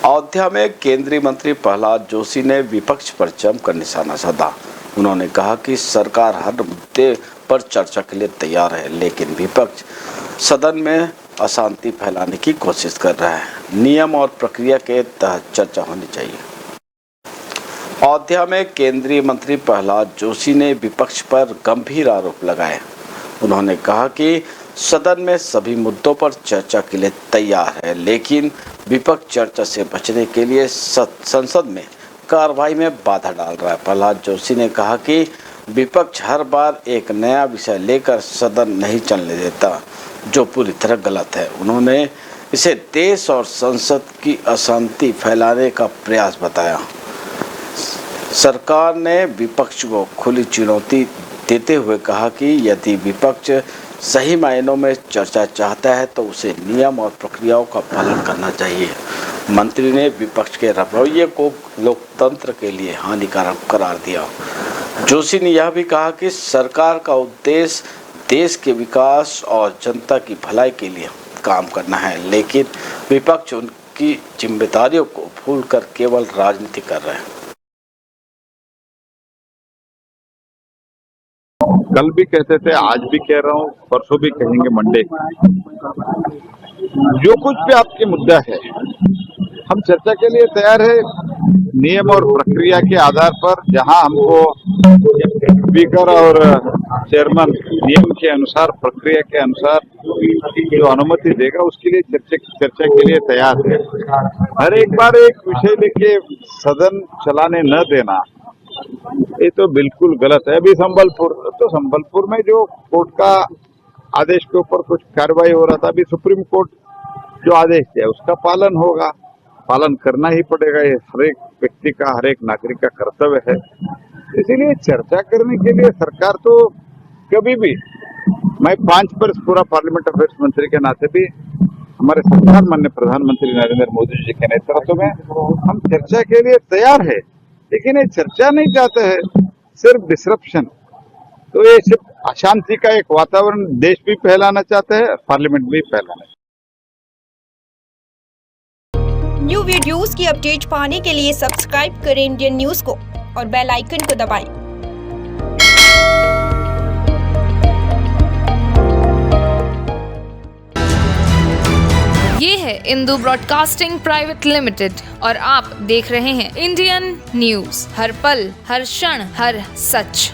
अयोध्या में केंद्रीय मंत्री प्रहलाद जोशी ने विपक्ष पर जमकर निशाना साधा। उन्होंने कहा कि सरकार हर मुद्दे पर चर्चा के लिए तैयार है, लेकिन विपक्ष सदन में अशांति फैलाने की कोशिश कर रहा है। नियम और प्रक्रिया के तहत चर्चा होनी चाहिए। अयोध्या में केंद्रीय मंत्री प्रहलाद जोशी ने विपक्ष पर गंभीर आरोप लगाए। उन्होंने कहा कि सदन में सभी मुद्दों पर चर्चा के लिए तैयार है, लेकिन विपक्ष चर्चा से बचने के लिए संसद में कार्रवाई में बाधा डाल रहा है। प्रहलाद जोशी ने कहा कि विपक्ष हर बार एक नया विषय लेकर सदन नहीं चलने देता, जो पूरी तरह गलत है। उन्होंने इसे देश और संसद की अशांति फैलाने का प्रयास बताया। सरकार ने विपक्ष को खुली चुनौती देते हुए कहा कि यदि विपक्ष सही मायनों में चर्चा चाहता है तो उसे नियम और प्रक्रियाओं का पालन करना चाहिए। मंत्री ने विपक्ष के रवैये को लोकतंत्र के लिए हानिकारक करार दिया। जोशी ने यह भी कहा कि सरकार का उद्देश्य देश के विकास और जनता की भलाई के लिए काम करना है, लेकिन विपक्ष उनकी जिम्मेदारियों को भूलकर केवल राजनीति कर रहे हैं। कल भी कहते थे, आज भी कह रहा हूँ, परसों भी कहेंगे मंडे। जो कुछ भी आपके मुद्दा है, हम चर्चा के लिए तैयार है। नियम और प्रक्रिया के आधार पर जहां हमको स्पीकर और चेयरमैन नियम के अनुसार, प्रक्रिया के अनुसार जो अनुमति देगा, उसके लिए चर्चा के लिए तैयार है। हर एक बार एक विषय लेके सदन चलाने न देना, ये तो बिल्कुल गलत है। अभी संबलपुर में जो कोर्ट का आदेश के ऊपर कुछ कार्रवाई हो रहा था, अभी सुप्रीम कोर्ट जो आदेश दिया उसका पालन होगा, पालन करना ही पड़ेगा। ये हर एक व्यक्ति का, हर एक नागरिक का कर्तव्य है। इसीलिए चर्चा करने के लिए सरकार तो कभी भी, मैं 5 वर्ष पूरा पार्लियामेंट अफेयर्स मंत्री के नाते भी हमारे सरकार माननीय प्रधानमंत्री नरेंद्र मोदी जी के नेतृत्व में हम चर्चा के लिए तैयार है, लेकिन ये चर्चा नहीं चाहते हैं, सिर्फ डिसरप्शन। तो ये सिर्फ अशांति का एक वातावरण देश भी फैलाना चाहते हैं, पार्लियामेंट भी फैलाना। न्यू वीडियोस की अपडेट पाने के लिए सब्सक्राइब करें इंडियन न्यूज को और बेल आइकन को दबाएं। ये है इंदू ब्रॉडकास्टिंग प्राइवेट लिमिटेड और आप देख रहे हैं इंडियन न्यूज, हर पल, हर क्षण, हर सच।